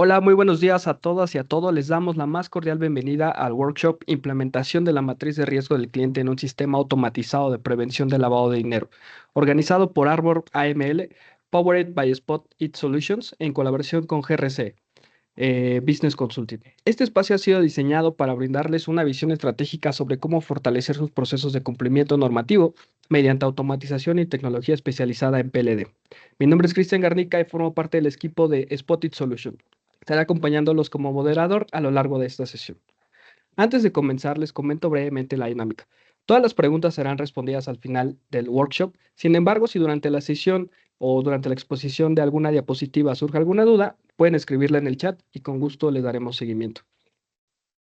Hola, muy buenos días a todas y a todos. Les damos la más cordial bienvenida al workshop Implementación de la matriz de riesgo del cliente en un sistema automatizado de prevención de lavado de dinero, organizado por Arbor AML, Powered by Spot It Solutions, en colaboración con GRC. Business Consulting. Este espacio ha sido diseñado para brindarles una visión estratégica sobre cómo fortalecer sus procesos de cumplimiento normativo mediante automatización y tecnología especializada en PLD. Mi nombre es Cristian Garnica y formo parte del equipo de Spotted Solution. Estaré acompañándolos como moderador a lo largo de esta sesión. Antes de comenzar, les comento brevemente la dinámica. Todas las preguntas serán respondidas al final del workshop. Sin embargo, si durante la sesión o durante la exposición de alguna diapositiva surge alguna duda, pueden escribirla en el chat y con gusto les daremos seguimiento.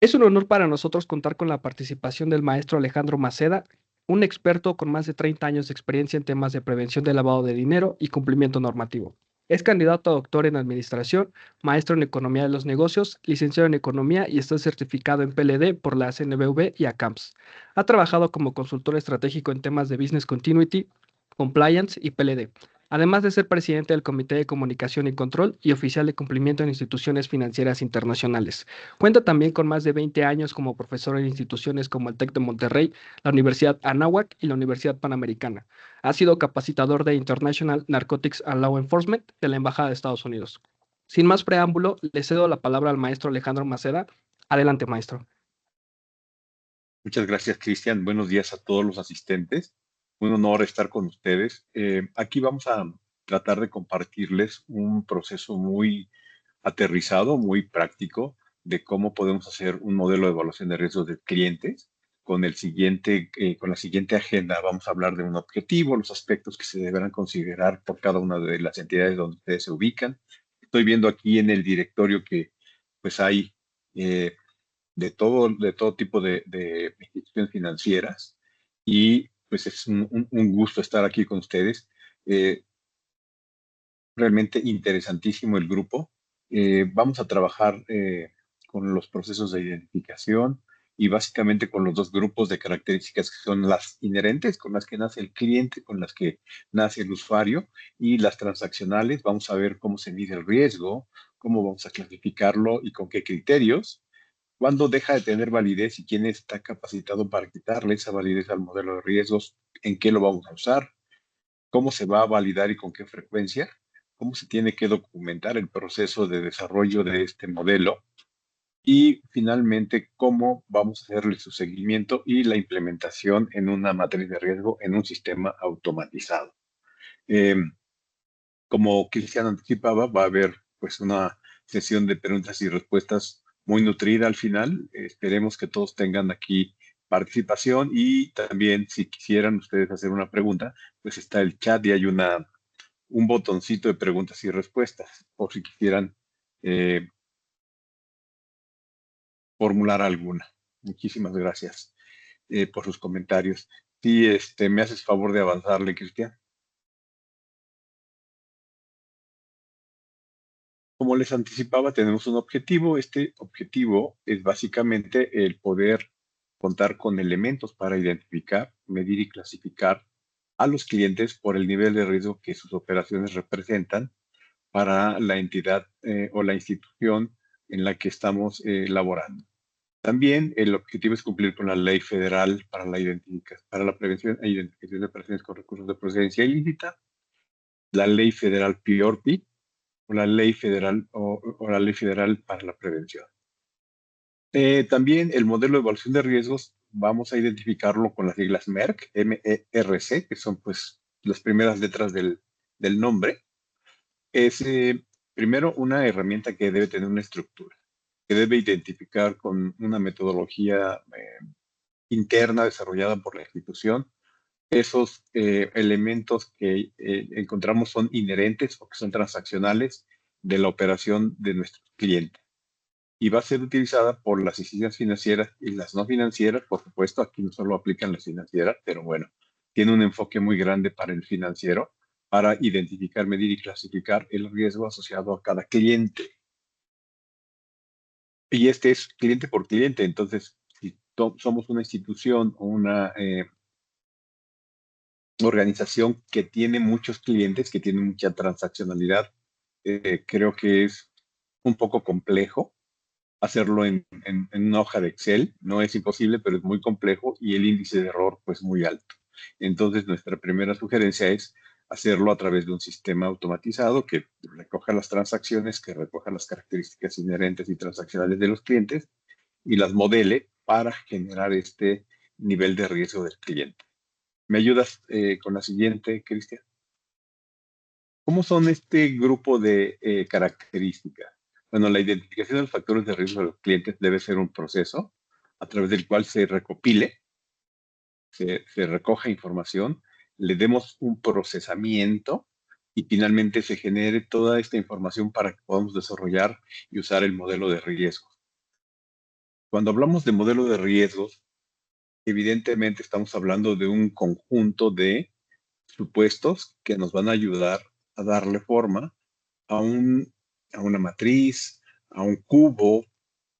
Es un honor para nosotros contar con la participación del maestro Alejandro Maceda, un experto con más de 30 años de experiencia en temas de prevención de lavado de dinero y cumplimiento normativo. Es candidato a doctor en administración, maestro en economía de los negocios, licenciado en economía y está certificado en PLD por la CNBV y ACAMS. Ha trabajado como consultor estratégico en temas de business continuity, compliance y PLD, además de ser presidente del Comité de Comunicación y Control y oficial de cumplimiento en instituciones financieras internacionales. Cuenta también con más de 20 años como profesor en instituciones como el TEC de Monterrey, la Universidad Anáhuac y la Universidad Panamericana. Ha sido capacitador de International Narcotics and Law Enforcement de la Embajada de Estados Unidos. Sin más preámbulo, le cedo la palabra al maestro Alejandro Maceda. Adelante, maestro. Muchas gracias, Cristian. Buenos días a todos los asistentes. Un honor estar con ustedes. Aquí vamos a tratar de compartirles un proceso muy aterrizado, muy práctico de cómo podemos hacer un modelo de evaluación de riesgos de clientes. Con la siguiente agenda vamos a hablar de un objetivo, los aspectos que se deberán considerar por cada una de las entidades donde ustedes se ubican. Estoy viendo aquí en el directorio que pues hay de todo tipo de instituciones financieras y pues es un gusto estar aquí con ustedes. Eh, Realmente interesantísimo el grupo. Vamos a trabajar con los procesos de identificación y básicamente con los dos grupos de características que son las inherentes, con las que nace el cliente, con las que nace el usuario, y las transaccionales. Vamos a ver cómo se mide el riesgo, cómo vamos a clasificarlo y con qué criterios. ¿Cuándo deja de tener validez y quién está capacitado para quitarle esa validez al modelo de riesgos? ¿En qué lo vamos a usar? ¿Cómo se va a validar y con qué frecuencia? ¿Cómo se tiene que documentar el proceso de desarrollo de este modelo? Y finalmente, ¿cómo vamos a hacerle su seguimiento y la implementación en una matriz de riesgo en un sistema automatizado? Eh, Como Cristian anticipaba, va a haber pues una sesión de preguntas y respuestas muy nutrida al final. Esperemos que todos tengan aquí participación y también si quisieran ustedes hacer una pregunta, pues está el chat y hay un botoncito de preguntas y respuestas por si quisieran eh, formular alguna. Muchísimas gracias por sus comentarios. Sí, me haces favor de avanzarle, Cristian. Como les anticipaba, tenemos un objetivo. Este objetivo es básicamente el poder contar con elementos para identificar, medir y clasificar a los clientes por el nivel de riesgo que sus operaciones representan para la entidad o la institución en la que estamos laborando. También el objetivo es cumplir con la ley federal para para la prevención e identificación de operaciones con recursos de procedencia ilícita, la ley federal PRP o la ley federal o la ley federal para la prevención. También el modelo de evaluación de riesgos vamos a identificarlo con las siglas MERC, MERC, que son pues las primeras letras del nombre. Es primero una herramienta que debe tener una estructura, que debe identificar con una metodología interna desarrollada por la institución esos elementos que encontramos son inherentes o que son transaccionales de la operación de nuestro cliente. Y va a ser utilizada por las instituciones financieras y las no financieras, por supuesto, aquí no solo aplican las financieras, pero bueno, tiene un enfoque muy grande para el financiero, para identificar, medir y clasificar el riesgo asociado a cada cliente. Y este es cliente por cliente, entonces, si somos una institución o una organización que tiene muchos clientes, que tiene mucha transaccionalidad, creo que es un poco complejo hacerlo en una hoja de Excel. No es imposible, pero es muy complejo y el índice de error pues muy alto. Entonces nuestra primera sugerencia es hacerlo a través de un sistema automatizado que recoja las transacciones, que recoja las características inherentes y transaccionales de los clientes y las modele para generar este nivel de riesgo del cliente. ¿Me ayudas con la siguiente, Cristian? ¿Cómo son este grupo de características? Bueno, la identificación de los factores de riesgo de los clientes debe ser un proceso a través del cual se recopile, se recoja información, le demos un procesamiento y finalmente se genere toda esta información para que podamos desarrollar y usar el modelo de riesgo. Cuando hablamos de modelo de riesgos, evidentemente estamos hablando de un conjunto de supuestos que nos van a ayudar a darle forma a, un, a una matriz, a un cubo,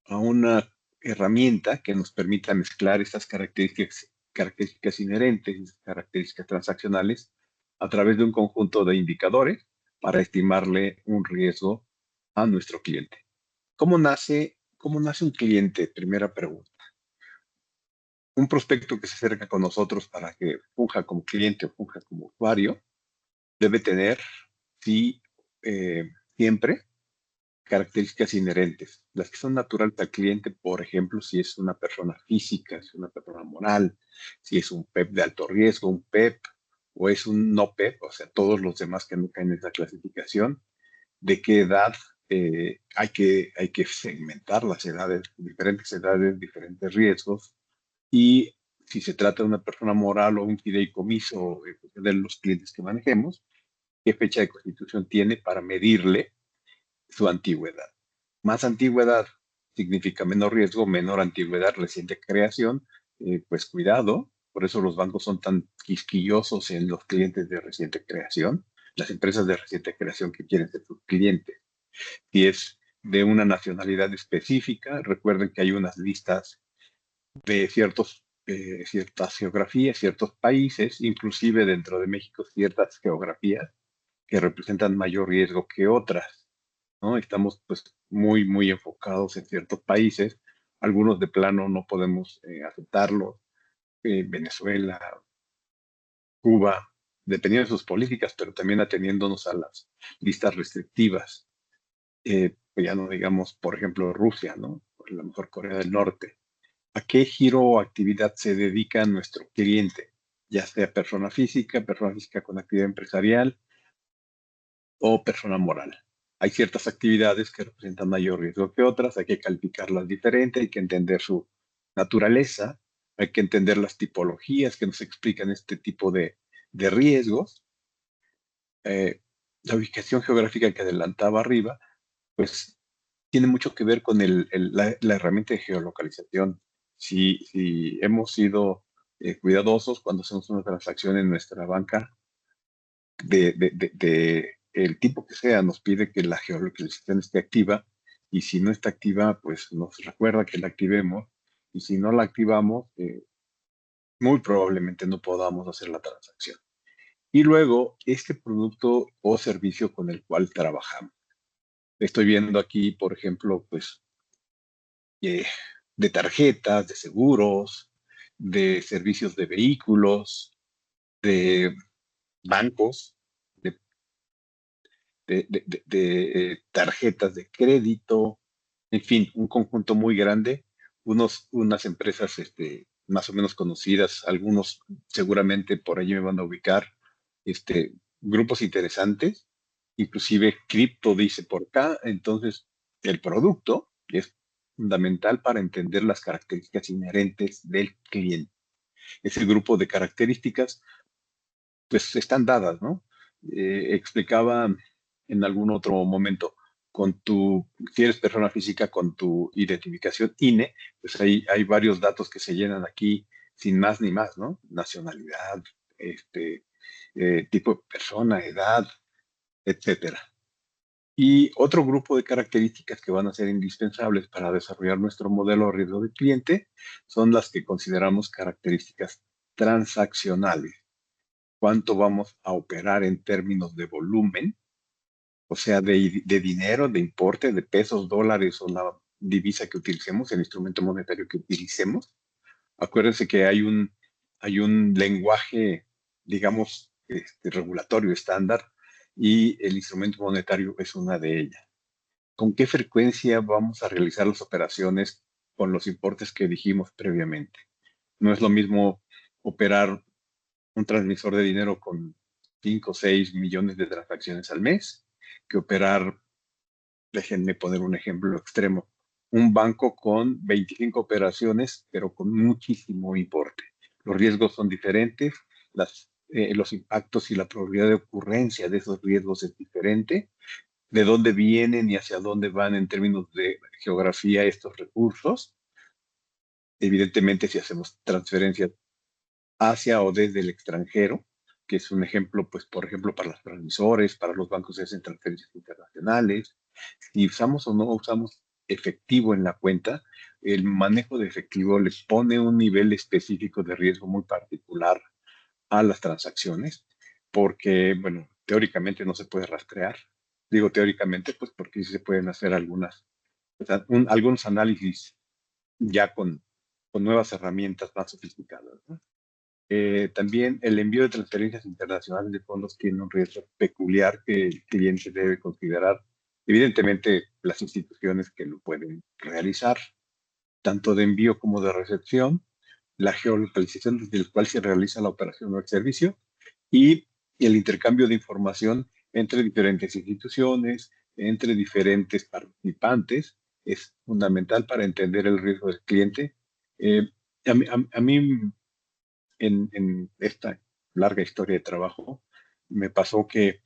a una herramienta que nos permita mezclar estas características inherentes, características transaccionales, a través de un conjunto de indicadores para estimarle un riesgo a nuestro cliente. Cómo nace un cliente? Primera pregunta. Un prospecto que se acerca con nosotros para que funja como cliente o funja como usuario debe tener, sí, siempre características inherentes, las que son naturales al cliente, por ejemplo, si es una persona física, si es una persona moral, si es un PEP de alto riesgo, un PEP, o es un no PEP, o sea, todos los demás que no caen en esa clasificación, de qué edad hay que segmentar las edades, diferentes riesgos, y si se trata de una persona moral o un fideicomiso de los clientes que manejemos, qué fecha de constitución tiene para medirle su antigüedad. Más antigüedad significa menor riesgo, menor antigüedad, reciente creación, pues cuidado, por eso los bancos son tan quisquillosos en los clientes de reciente creación, las empresas de reciente creación que quieren ser sus clientes. Si es de una nacionalidad específica, recuerden que hay unas listas de ciertas geografías, ciertos países, inclusive dentro de México ciertas geografías que representan mayor riesgo que otras, ¿no? Estamos pues muy enfocados en ciertos países, algunos de plano no podemos aceptarlos, Venezuela, Cuba, dependiendo de sus políticas, pero también ateniéndonos a las listas restrictivas. Pues ya no digamos, por ejemplo, Rusia, ¿no? A lo mejor Corea del Norte. ¿A qué giro o actividad se dedica nuestro cliente? Ya sea persona física con actividad empresarial o persona moral. Hay ciertas actividades que representan mayor riesgo que otras, hay que calificarlas diferente, hay que entender su naturaleza, hay que entender las tipologías que nos explican este tipo de riesgos. La ubicación geográfica que adelantaba arriba, pues tiene mucho que ver con la herramienta de geolocalización. Si hemos sido cuidadosos cuando hacemos una transacción en nuestra banca, de el tipo que sea, nos pide que la geolocalización esté activa y si no está activa, pues nos recuerda que la activemos y si no la activamos, muy probablemente no podamos hacer la transacción. Y luego, este producto o servicio con el cual trabajamos. Estoy viendo aquí, por ejemplo, pues eh, de tarjetas, de seguros, de servicios de vehículos, de bancos, de tarjetas de crédito, en fin, un conjunto muy grande, unas empresas más o menos conocidas, algunos seguramente por allí me van a ubicar, grupos interesantes, inclusive cripto dice por acá, entonces el producto es fundamental para entender las características inherentes del cliente. Ese grupo de características pues están dadas, ¿no? Explicaba en algún otro momento, si eres persona física con tu identificación INE, pues hay varios datos que se llenan aquí sin más ni más, ¿no? Nacionalidad, tipo de persona, edad, etcétera. Y otro grupo de características que van a ser indispensables para desarrollar nuestro modelo de riesgo de cliente son las que consideramos características transaccionales. Cuánto vamos a operar en términos de volumen o sea, de dinero, de importe, de pesos, dólares o la divisa que utilicemos, el instrumento monetario que utilicemos. Acuérdense que hay un lenguaje, digamos, regulatorio estándar y el instrumento monetario es una de ellas. ¿Con qué frecuencia vamos a realizar las operaciones con los importes que dijimos previamente? No es lo mismo operar un transmisor de dinero con 5 o 6 millones de transacciones al mes que operar, déjenme poner un ejemplo extremo, un banco con 25 operaciones, pero con muchísimo importe. Los riesgos son diferentes, los impactos y la probabilidad de ocurrencia de esos riesgos es diferente, de dónde vienen y hacia dónde van en términos de geografía estos recursos. Evidentemente, si hacemos transferencias hacia o desde el extranjero, que es un ejemplo, pues, por ejemplo, para los transmisores, para los bancos que hacen transferencias internacionales, si usamos o no usamos efectivo en la cuenta, el manejo de efectivo le pone un nivel específico de riesgo muy particular a las transacciones, porque, bueno, teóricamente no se puede rastrear. Digo teóricamente, pues porque sí se pueden hacer o sea, algunos análisis ya con nuevas herramientas más sofisticadas, ¿no? También el envío de transferencias internacionales de fondos tiene un riesgo peculiar que el cliente debe considerar. Evidentemente, las instituciones que lo pueden realizar, tanto de envío como de recepción, la geolocalización desde el cual se realiza la operación o el servicio y el intercambio de información entre diferentes instituciones, entre diferentes participantes, es fundamental para entender el riesgo del cliente. Eh, a mí en esta larga historia de trabajo, me pasó que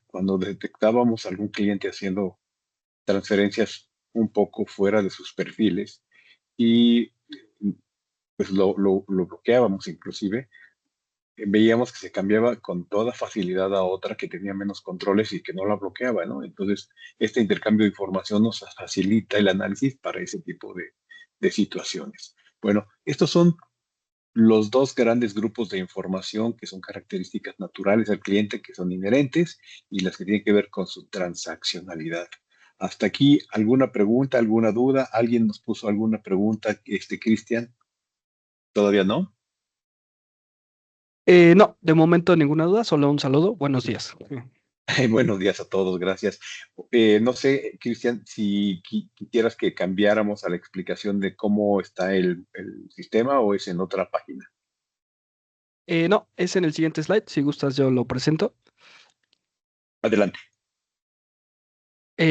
cuando detectábamos algún cliente haciendo transferencias un poco fuera de sus perfiles y pues lo bloqueábamos inclusive, veíamos que se cambiaba con toda facilidad a otra que tenía menos controles y que no la bloqueaba, ¿no? Entonces, este intercambio de información nos facilita el análisis para ese tipo de situaciones. Bueno, estos son los dos grandes grupos de información que son características naturales del cliente, que son inherentes, y las que tienen que ver con su transaccionalidad. Hasta aquí, ¿alguna pregunta, alguna duda? ¿Alguien nos puso alguna pregunta, Cristian? ¿Todavía no? No, de momento ninguna duda, solo un saludo. Buenos días. Buenos días a todos, gracias. No sé, Cristian, si quisieras que cambiáramos a la explicación de cómo está el sistema o es en otra página. No, es en el siguiente slide. Si gustas, yo lo presento. Adelante.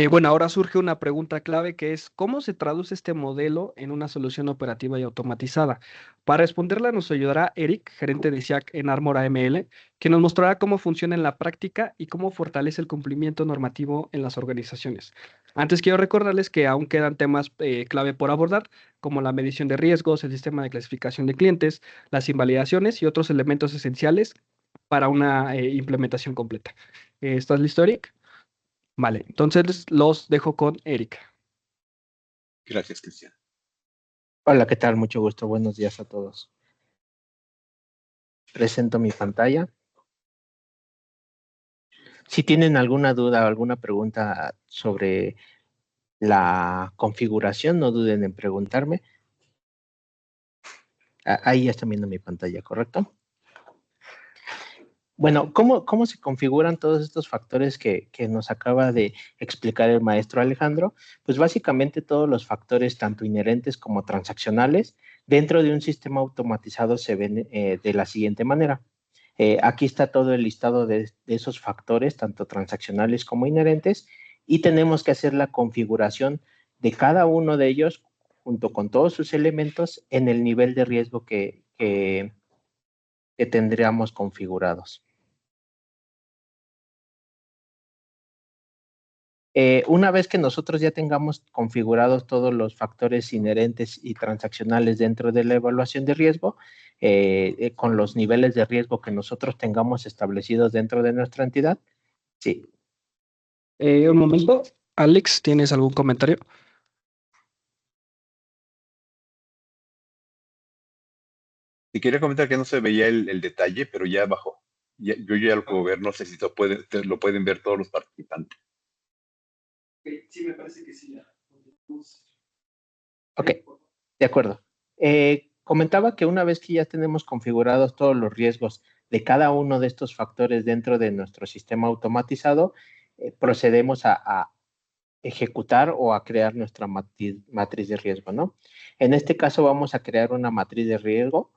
Bueno, ahora surge una pregunta clave que es, ¿cómo se traduce este modelo en una solución operativa y automatizada? Para responderla nos ayudará Eric, gerente de SIAC en Armor AML, que nos mostrará cómo funciona en la práctica y cómo fortalece el cumplimiento normativo en las organizaciones. Antes quiero recordarles que aún quedan temas clave por abordar, como la medición de riesgos, el sistema de clasificación de clientes, las invalidaciones y otros elementos esenciales para una implementación completa. ¿Estás listo, Eric? Vale, entonces los dejo con Erika. Gracias, Cristian. Hola, ¿qué tal? Mucho gusto. Buenos días a todos. Presento mi pantalla. Si tienen alguna duda o alguna pregunta sobre la configuración, no duden en preguntarme. Ahí ya están viendo mi pantalla, ¿correcto? Bueno, ¿cómo se configuran todos estos factores que nos acaba de explicar el maestro Alejandro? Pues básicamente todos los factores, tanto inherentes como transaccionales, dentro de un sistema automatizado se ven de la siguiente manera. Aquí está todo el listado de esos factores, tanto transaccionales como inherentes, y tenemos que hacer la configuración de cada uno de ellos junto con todos sus elementos en el nivel de riesgo que tendríamos configurados. Una vez que nosotros ya tengamos configurados todos los factores inherentes y transaccionales dentro de la evaluación de riesgo, con los niveles de riesgo que nosotros tengamos establecidos dentro de nuestra entidad, sí. Un momento, Alex, ¿tienes algún comentario? Te quería comentar que no se veía el detalle, pero ya bajó. yo ya lo puedo ver, no sé si lo pueden ver todos los participantes. Sí, me parece que sí. Ok, de acuerdo. Comentaba que una vez que ya tenemos configurados todos los riesgos de cada uno de estos factores dentro de nuestro sistema automatizado, procedemos a ejecutar o a crear nuestra matriz de riesgo, ¿no? En este caso vamos a crear una matriz de riesgo.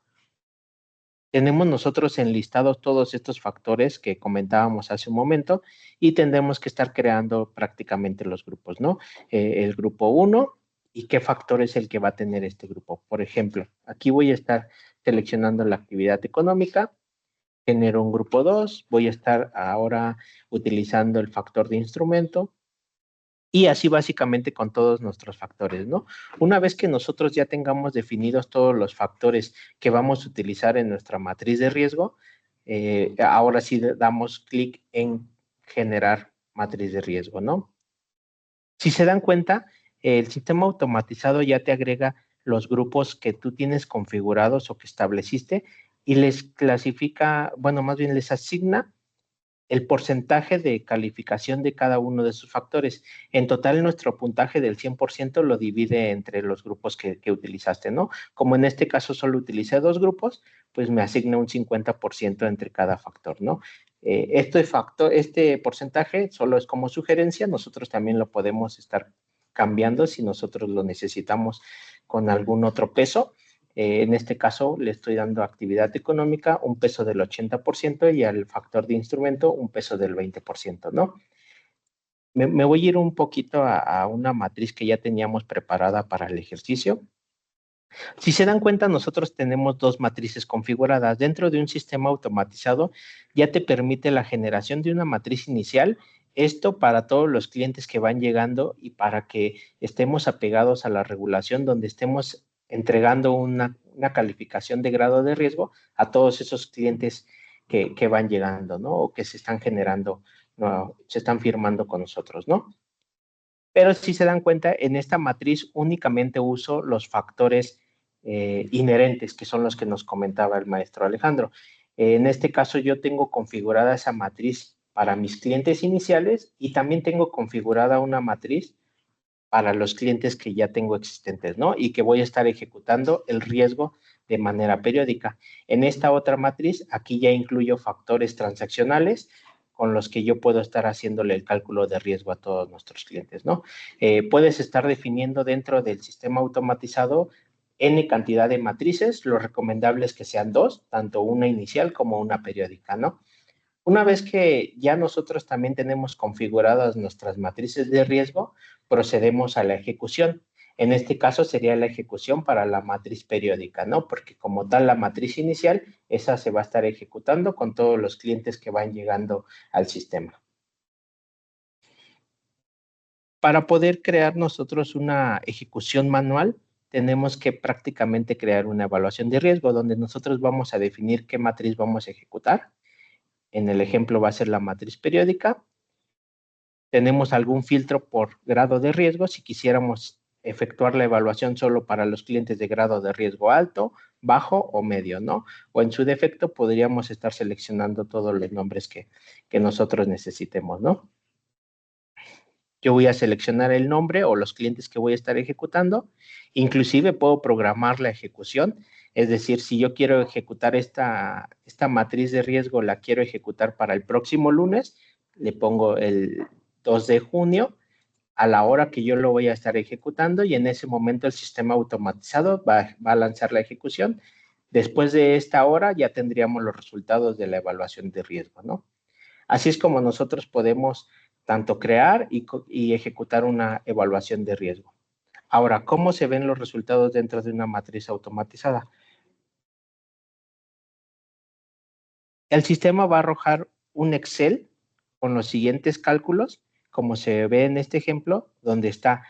Tenemos nosotros enlistados todos estos factores que comentábamos hace un momento y tendremos que estar creando prácticamente los grupos, ¿no? El grupo 1 y qué factor es el que va a tener este grupo. Por ejemplo, aquí voy a estar seleccionando la actividad económica, genero un grupo 2, voy a estar ahora utilizando el factor de instrumento, y así básicamente con todos nuestros factores, ¿no? Una vez que nosotros ya tengamos definidos todos los factores que vamos a utilizar en nuestra matriz de riesgo, ahora sí damos clic en generar matriz de riesgo, ¿no? Si se dan cuenta, el sistema automatizado ya te agrega los grupos que tú tienes configurados o que estableciste y les clasifica, bueno, más bien les asigna el porcentaje de calificación de cada uno de sus factores. En total, nuestro puntaje del 100% lo divide entre los grupos que utilizaste, ¿no? Como en este caso solo utilicé 2 grupos, pues me asigna un 50% entre cada factor, ¿no? Este porcentaje solo es como sugerencia, nosotros también lo podemos estar cambiando si nosotros lo necesitamos con algún otro peso. En este caso, le estoy dando a actividad económica un peso del 80% y al factor de instrumento un peso del 20%, ¿no? Me voy a ir un poquito a una matriz que ya teníamos preparada para el ejercicio. Si se dan cuenta, nosotros tenemos 2 matrices configuradas. Dentro de un sistema automatizado ya te permite la generación de una matriz inicial. Esto para todos los clientes que van llegando y para que estemos apegados a la regulación donde estemos entregando una calificación de grado de riesgo a todos esos clientes que van llegando, ¿no? O que se están generando, no, se están firmando con nosotros, ¿no? Pero si se dan cuenta, en esta matriz únicamente uso los factores inherentes, que son los que nos comentaba el maestro Alejandro. En este caso, yo tengo configurada esa matriz para mis clientes iniciales y también tengo configurada una matriz para los clientes que ya tengo existentes, ¿no? Y que voy a estar ejecutando el riesgo de manera periódica. En esta otra matriz, aquí ya incluyo factores transaccionales con los que yo puedo estar haciéndole el cálculo de riesgo a todos nuestros clientes, ¿no? Puedes estar definiendo dentro del sistema automatizado N cantidad de matrices, lo recomendable es que sean 2, tanto una inicial como una periódica, ¿no? Una vez que ya nosotros también tenemos configuradas nuestras matrices de riesgo, procedemos a la ejecución. En este caso sería la ejecución para la matriz periódica, ¿no? Porque como tal la matriz inicial, esa se va a estar ejecutando con todos los clientes que van llegando al sistema. Para poder crear nosotros una ejecución manual, tenemos que prácticamente crear una evaluación de riesgo donde nosotros vamos a definir qué matriz vamos a ejecutar. En el ejemplo va a ser la matriz periódica. Tenemos algún filtro por grado de riesgo si quisiéramos efectuar la evaluación solo para los clientes de grado de riesgo alto, bajo o medio, ¿no? O en su defecto podríamos estar seleccionando todos los nombres que nosotros necesitemos, ¿no? Yo voy a seleccionar el nombre o los clientes que voy a estar ejecutando. Inclusive puedo programar la ejecución. Es decir, si yo quiero ejecutar esta matriz de riesgo, la quiero ejecutar para el próximo lunes, le pongo el 2 de junio a la hora que yo lo voy a estar ejecutando y en ese momento el sistema automatizado va a lanzar la ejecución. Después de esta hora ya tendríamos los resultados de la evaluación de riesgo, ¿no? Así es como nosotros podemos tanto crear y ejecutar una evaluación de riesgo. Ahora, ¿cómo se ven los resultados dentro de una matriz automatizada? El sistema va a arrojar un Excel con los siguientes cálculos, como se ve en este ejemplo, donde está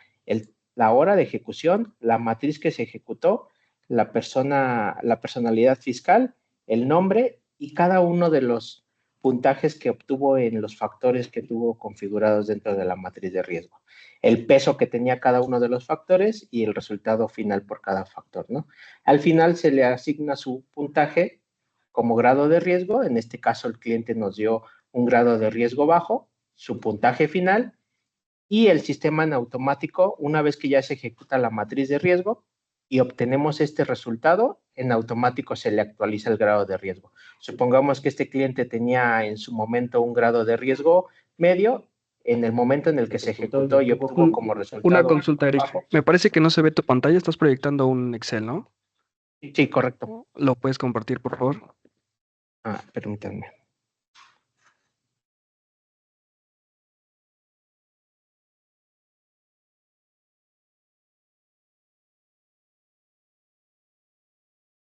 la hora de ejecución, la matriz que se ejecutó, la personalidad fiscal, el nombre y cada uno de los puntajes que obtuvo en los factores que tuvo configurados dentro de la matriz de riesgo. El peso que tenía cada uno de los factores y el resultado final por cada factor, ¿no? Al final se le asigna su puntaje como grado de riesgo. En este caso, el cliente nos dio un grado de riesgo bajo, su puntaje final, y el sistema en automático, una vez que ya se ejecuta la matriz de riesgo y obtenemos este resultado, en automático se le actualiza el grado de riesgo. Supongamos que este cliente tenía en su momento un grado de riesgo medio. En el momento en el que se ejecutó y obtuvo como resultado Una consulta, Eric. bajo. Me parece que no se ve tu pantalla, estás proyectando un Excel, ¿no? Sí, correcto. ¿Lo puedes compartir, por favor? Permítanme.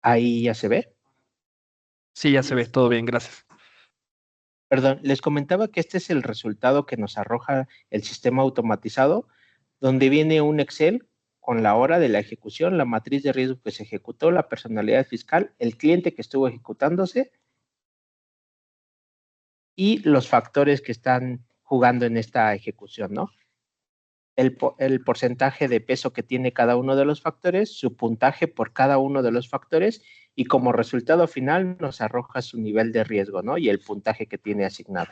Ahí ya se ve. Sí, ya se ve, todo bien, gracias. Perdón, les comentaba que este es el resultado que nos arroja el sistema automatizado, donde viene un Excel con la hora de la ejecución, la matriz de riesgo que se ejecutó, la personalidad fiscal, el cliente que estuvo ejecutándose y los factores que están jugando en esta ejecución, ¿no? El porcentaje de peso que tiene cada uno de los factores, su puntaje por cada uno de los factores, y como resultado final nos arroja su nivel de riesgo, ¿no? Y el puntaje que tiene asignado.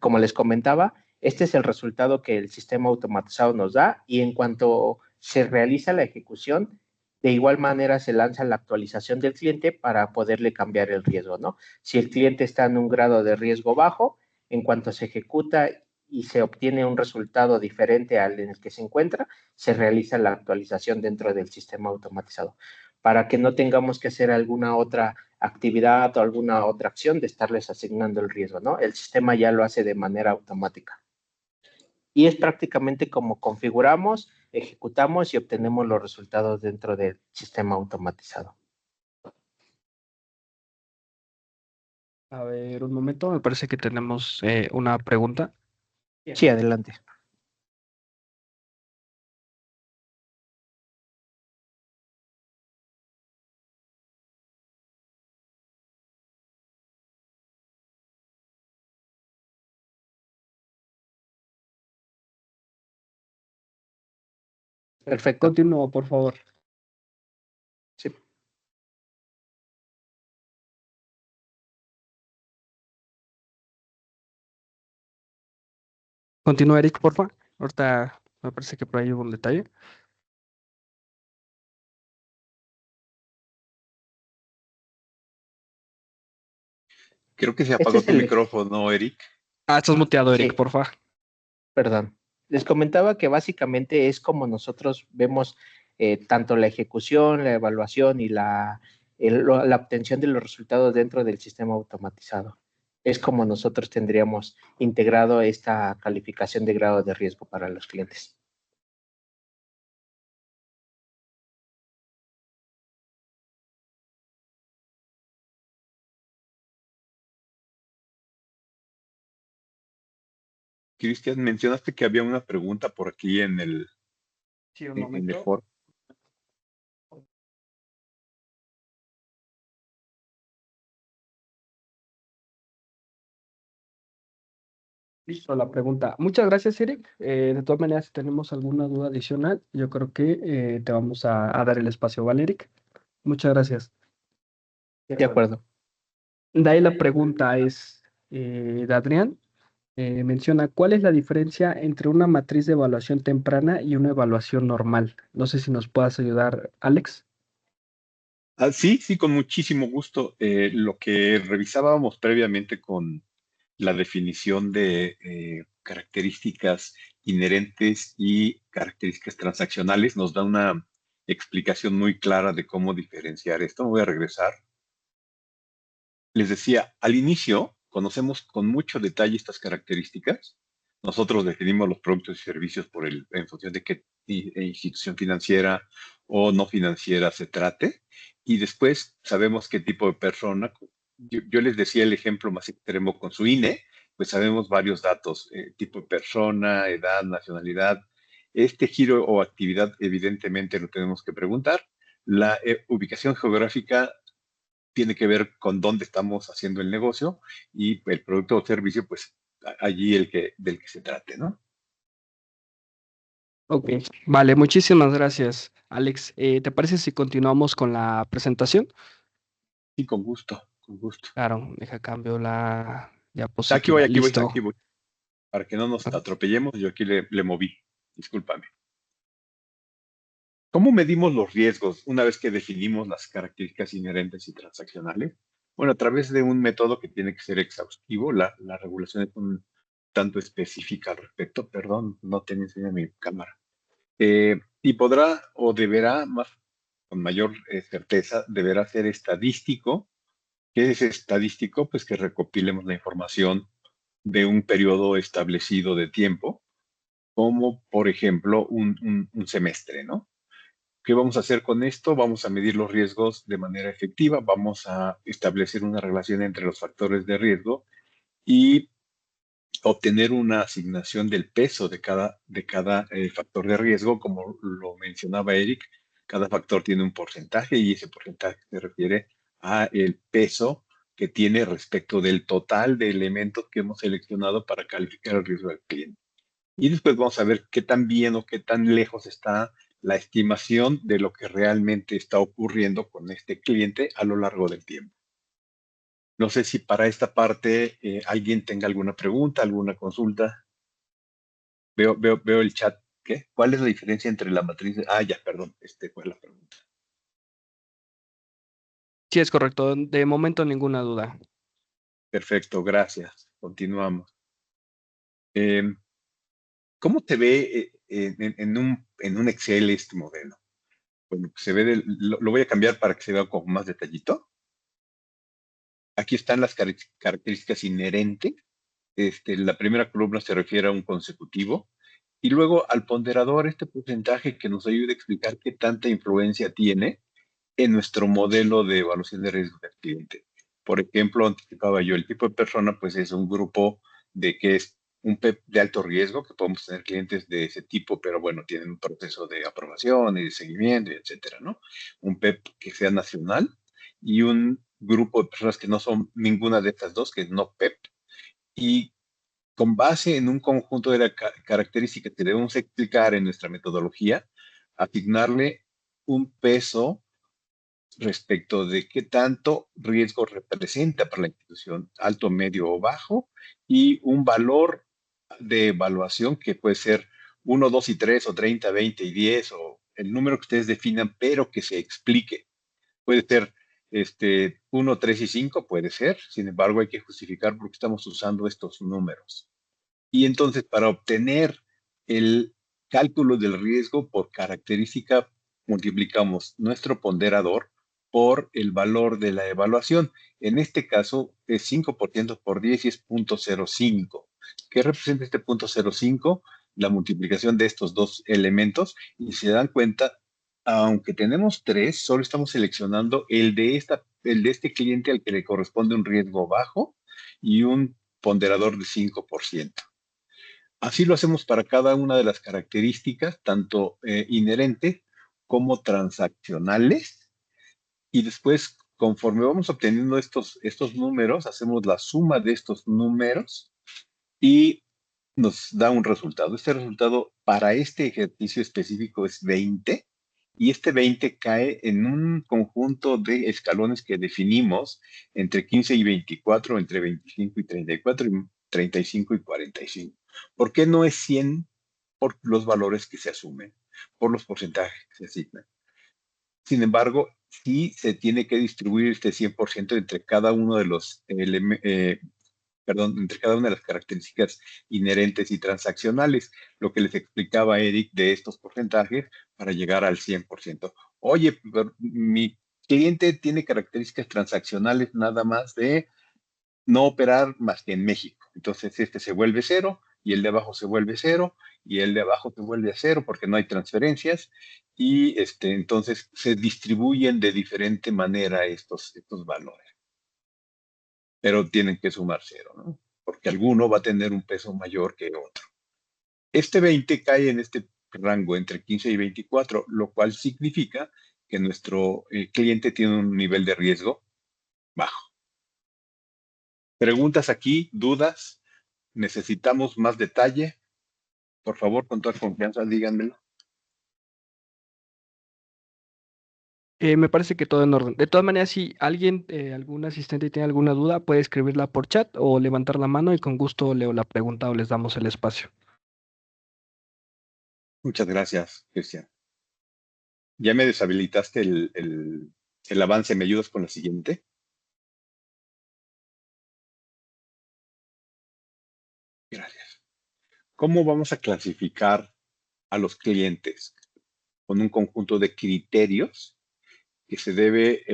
Como les comentaba, este es el resultado que el sistema automatizado nos da, y en cuanto se realiza la ejecución, de igual manera se lanza la actualización del cliente para poderle cambiar el riesgo, ¿no? Si el cliente está en un grado de riesgo bajo, en cuanto se ejecuta y se obtiene un resultado diferente al en el que se encuentra, se realiza la actualización dentro del sistema automatizado, para que no tengamos que hacer alguna otra actividad o alguna otra acción de estarles asignando el riesgo, ¿no? El sistema ya lo hace de manera automática. Y es prácticamente como configuramos, ejecutamos y obtenemos los resultados dentro del sistema automatizado. A ver, un momento, me parece que tenemos una pregunta. Sí, adelante. Perfecto. Continúo, por favor. Sí. Continúa, Eric, por favor. Ahorita me parece que por ahí hubo un detalle. Creo que se apagó tu micrófono, Eric. Estás muteado, Eric, Sí. por favor. Perdón. Les comentaba que básicamente es como nosotros vemos tanto la ejecución, la evaluación y la obtención de los resultados dentro del sistema automatizado. Es como nosotros tendríamos integrado esta calificación de grado de riesgo para los clientes. Cristian, mencionaste que había una pregunta por aquí en el foro. Listo, la pregunta. Muchas gracias, Eric. De todas maneras, si tenemos alguna duda adicional, yo creo que te vamos a dar el espacio, ¿vale, Eric? Muchas gracias. De acuerdo. De ahí la pregunta es de Adrián. Menciona, ¿cuál es la diferencia entre una matriz de evaluación temprana y una evaluación normal? No sé si nos puedas ayudar, Alex. Sí, con muchísimo gusto. Lo que revisábamos previamente con la definición de características inherentes y características transaccionales nos da una explicación muy clara de cómo diferenciar esto. Me voy a regresar. Les decía, al inicio conocemos con mucho detalle estas características. Nosotros definimos los productos y servicios en función de qué institución financiera o no financiera se trate. Y después sabemos qué tipo de persona. Yo les decía el ejemplo más extremo con su INE, pues sabemos varios datos, tipo de persona, edad, nacionalidad. Este giro o actividad evidentemente lo tenemos que preguntar. La ubicación geográfica tiene que ver con dónde estamos haciendo el negocio y el producto o servicio, pues allí del que se trate, ¿no? Ok, vale, muchísimas gracias, Alex. ¿Te parece si continuamos con la presentación? Sí, con gusto. con gusto. Claro, deja cambio la diapositiva. Aquí voy, Listo. aquí voy. Para que no nos atropellemos, yo aquí le moví. Discúlpame. ¿Cómo medimos los riesgos una vez que definimos las características inherentes y transaccionales? Bueno, a través de un método que tiene que ser exhaustivo. La regulación es un tanto específica al respecto. Perdón, no te enseño mi cámara. Y podrá o deberá, más, con mayor certeza, deberá ser estadístico. ¿Qué es estadístico? Pues que recopilemos la información de un periodo establecido de tiempo, como por ejemplo un semestre, ¿no? ¿Qué vamos a hacer con esto? Vamos a medir los riesgos de manera efectiva, vamos a establecer una relación entre los factores de riesgo y obtener una asignación del peso de cada factor de riesgo, como lo mencionaba Eric. Cada factor tiene un porcentaje y ese porcentaje se refiere a el peso que tiene respecto del total de elementos que hemos seleccionado para calificar el riesgo del cliente. Y después vamos a ver qué tan bien o qué tan lejos está la estimación de lo que realmente está ocurriendo con este cliente a lo largo del tiempo. No sé si para esta parte alguien tenga alguna pregunta, alguna consulta. Veo el chat. ¿Qué? ¿Cuál es la diferencia entre la matriz? Ya, perdón, fue la pregunta. Sí, es correcto. De momento ninguna duda. Perfecto, gracias. Continuamos. ¿Cómo te ve en un Excel este modelo? Bueno, se ve lo voy a cambiar para que se vea con más detallito. Aquí están las características inherentes. La primera columna se refiere a un consecutivo y luego al ponderador, este porcentaje que nos ayuda a explicar qué tanta influencia tiene en nuestro modelo de evaluación de riesgo del cliente. Por ejemplo, anticipaba yo, el tipo de persona pues es un grupo de que es un PEP de alto riesgo, que podemos tener clientes de ese tipo, pero bueno, tienen un proceso de aprobación y de seguimiento, etcétera, ¿no? Un PEP que sea nacional y un grupo de personas que no son ninguna de estas dos, que es no PEP, y con base en un conjunto de características que debemos explicar en nuestra metodología, asignarle un peso respecto de qué tanto riesgo representa para la institución, alto, medio o bajo, y un valor de evaluación que puede ser 1, 2 y 3 o 30, 20 y 10 o el número que ustedes definan, pero que se explique. Puede ser 1, 3 y 5, puede ser, sin embargo hay que justificar por qué estamos usando estos números. Y entonces para obtener el cálculo del riesgo por característica, multiplicamos nuestro ponderador por el valor de la evaluación. En este caso es 5% por 10 y es 0.05. ¿Qué representa este 0.05? La multiplicación de estos dos elementos. Y se dan cuenta, aunque tenemos tres, solo estamos seleccionando el de este cliente al que le corresponde un riesgo bajo y un ponderador de 5%. Así lo hacemos para cada una de las características, tanto inherentes como transaccionales. Y después, conforme vamos obteniendo estos números, hacemos la suma de estos números y nos da un resultado. Este resultado para este ejercicio específico es 20 y este 20 cae en un conjunto de escalones que definimos entre 15 y 24, entre 25 y 34, y 35 y 45. ¿Por qué no es 100? Por los valores que se asumen, por los porcentajes que se asignan. Sin embargo, sí se tiene que distribuir este 100% entre cada uno de los entre cada una de las características inherentes y transaccionales, lo que les explicaba Eric de estos porcentajes para llegar al 100%. Oye, mi cliente tiene características transaccionales nada más de no operar más que en México. Entonces este se vuelve cero y el de abajo se vuelve cero y el de abajo se vuelve a cero porque no hay transferencias y entonces se distribuyen de diferente manera estos valores, pero tienen que sumar cero, ¿no? Porque alguno va a tener un peso mayor que otro. Este 20 cae en este rango entre 15 y 24, lo cual significa que nuestro cliente tiene un nivel de riesgo bajo. ¿Preguntas aquí? ¿Dudas? ¿Necesitamos más detalle? Por favor, con toda confianza, díganmelo. Me parece que todo en orden. De todas maneras, si alguien, algún asistente tiene alguna duda, puede escribirla por chat o levantar la mano y con gusto leo la pregunta o les damos el espacio. Muchas gracias, Cristian. Ya me deshabilitaste el avance. ¿Me ayudas con la siguiente? Gracias. ¿Cómo vamos a clasificar a los clientes? Con un conjunto de criterios que se debe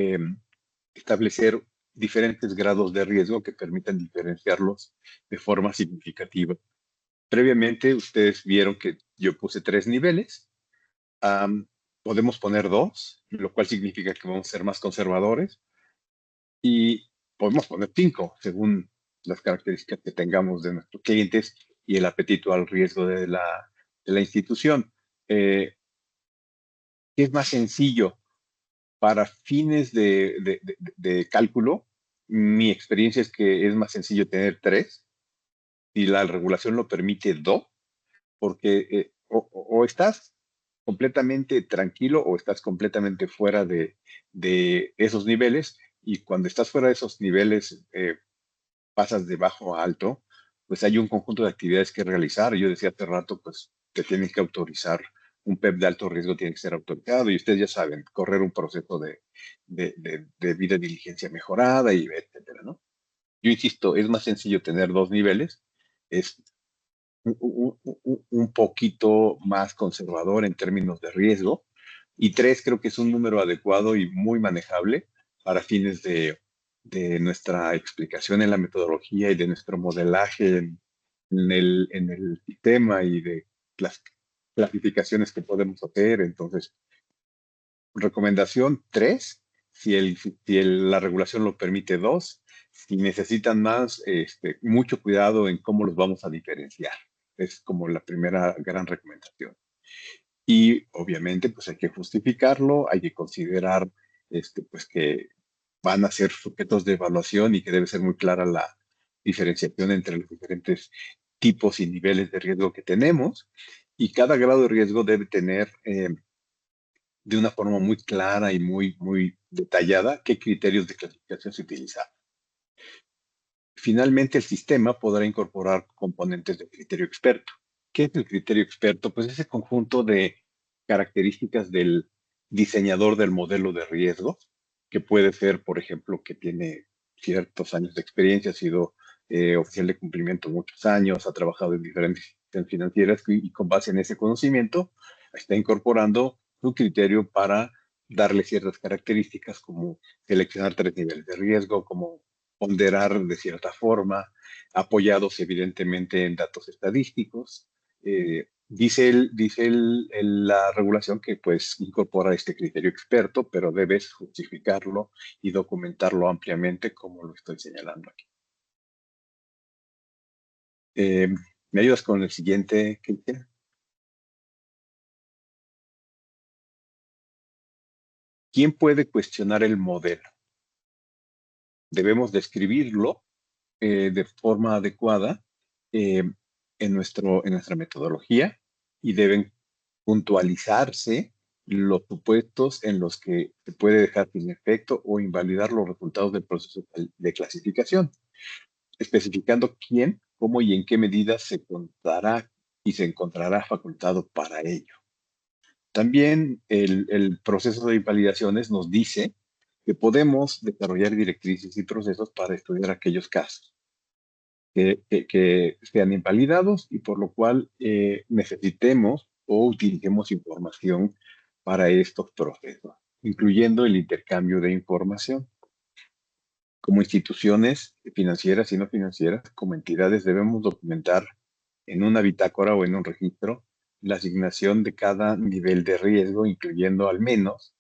establecer diferentes grados de riesgo que permitan diferenciarlos de forma significativa. Previamente, ustedes vieron que yo puse 3 niveles. Podemos poner 2, lo cual significa que vamos a ser más conservadores. Y podemos poner 5, según las características que tengamos de nuestros clientes y el apetito al riesgo de la institución. ¿Qué es más sencillo? Para fines de cálculo, mi experiencia es que es más sencillo tener 3, y la regulación lo permite 2, porque o estás completamente tranquilo o estás completamente fuera de esos niveles, y cuando estás fuera de esos niveles, pasas de bajo a alto, pues hay un conjunto de actividades que realizar. Yo decía hace rato, pues te tienen que autorizar. Un PEP de alto riesgo tiene que ser autorizado, y ustedes ya saben, correr un proceso de vida diligencia mejorada, y etcétera, ¿no? Yo insisto, es más sencillo tener 2 niveles, es un poquito más conservador en términos de riesgo, y 3 creo que es un número adecuado y muy manejable para fines de nuestra explicación en la metodología y de nuestro modelaje en el sistema y de las clasificaciones que podemos hacer. Entonces, recomendación 3, la regulación lo permite 2. Si necesitan más, mucho cuidado en cómo los vamos a diferenciar. Es como la primera gran recomendación. Y obviamente, pues hay que justificarlo, hay que considerar pues que van a ser sujetos de evaluación y que debe ser muy clara la diferenciación entre los diferentes tipos y niveles de riesgo que tenemos. Y cada grado de riesgo debe tener de una forma muy clara y muy, muy detallada qué criterios de clasificación se utilizan. Finalmente, el sistema podrá incorporar componentes de criterio experto. ¿Qué es el criterio experto? Pues ese conjunto de características del diseñador del modelo de riesgo, que puede ser, por ejemplo, que tiene ciertos años de experiencia, ha sido oficial de cumplimiento muchos años, ha trabajado en diferentes instituciones financieras, y con base en ese conocimiento está incorporando su criterio para darle ciertas características, como seleccionar 3 niveles de riesgo, como ponderar de cierta forma, apoyados evidentemente en datos estadísticos. La regulación que pues incorpora este criterio experto, pero debes justificarlo y documentarlo ampliamente, como lo estoy señalando aquí. ¿Me ayudas con el siguiente, Cristian? ¿Quién puede cuestionar el modelo? Debemos describirlo de forma adecuada eh, en nuestra metodología, y deben puntualizarse los supuestos en los que se puede dejar sin efecto o invalidar los resultados del proceso de clasificación, especificando quién, cómo y en qué medida se contará y se encontrará facultado para ello. También el proceso de invalidaciones nos dice que podemos desarrollar directrices y procesos para estudiar aquellos casos que sean invalidados, y por lo cual necesitemos o utilicemos información para estos procesos, incluyendo el intercambio de información. Como instituciones financieras y no financieras, como entidades, debemos documentar en una bitácora o en un registro la asignación de cada nivel de riesgo, incluyendo al menos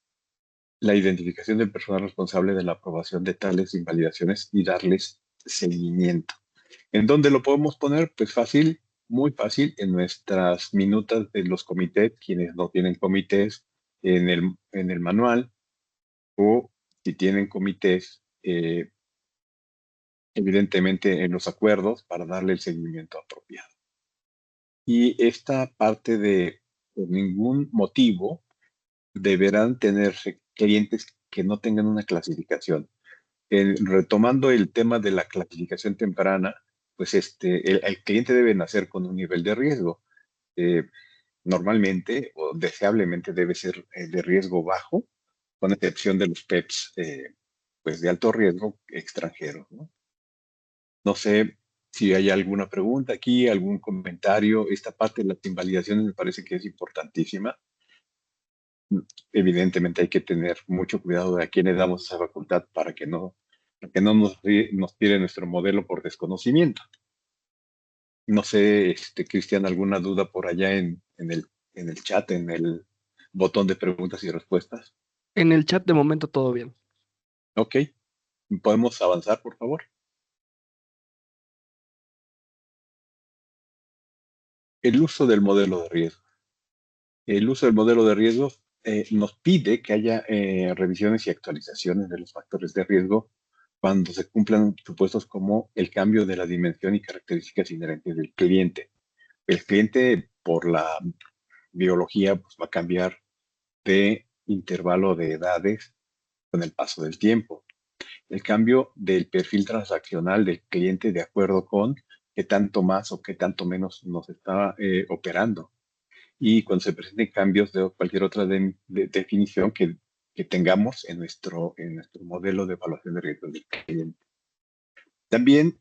la identificación del personal responsable de la aprobación de tales invalidaciones, y darles seguimiento. ¿En dónde lo podemos poner? Pues fácil, muy fácil, en nuestras minutas de los comités, quienes no tienen comités, en el manual, o si tienen comités, evidentemente en los acuerdos, para darle el seguimiento apropiado. Y esta parte de, por ningún motivo, deberán tenerse clientes que no tengan una clasificación. Retomando el tema de la clasificación temprana, pues el cliente debe nacer con un nivel de riesgo. Eh, Normalmente o deseablemente debe ser de riesgo bajo, con excepción de los PEPs pues de alto riesgo extranjeros, ¿no? No sé si hay alguna pregunta aquí, algún comentario. Esta parte de las invalidaciones me parece que es importantísima. Evidentemente hay que tener mucho cuidado de a quién le damos esa facultad para que no nos tire nuestro modelo por desconocimiento. No sé, Cristian, alguna duda por allá en el chat, en el botón de preguntas y respuestas. En el chat de momento todo bien. Ok, ¿podemos avanzar, por favor? El uso del modelo de riesgo. El uso del modelo de riesgo nos pide que haya revisiones y actualizaciones de los factores de riesgo cuando se cumplan supuestos como el cambio de la dimensión y características inherentes del cliente. El cliente, por la biología, pues, va a cambiar de intervalo de edades con el paso del tiempo. El cambio del perfil transaccional del cliente de acuerdo con qué tanto más o qué tanto menos nos está operando. Y cuando se presenten cambios de cualquier otra definición que tengamos en nuestro modelo de evaluación de riesgo del cliente. También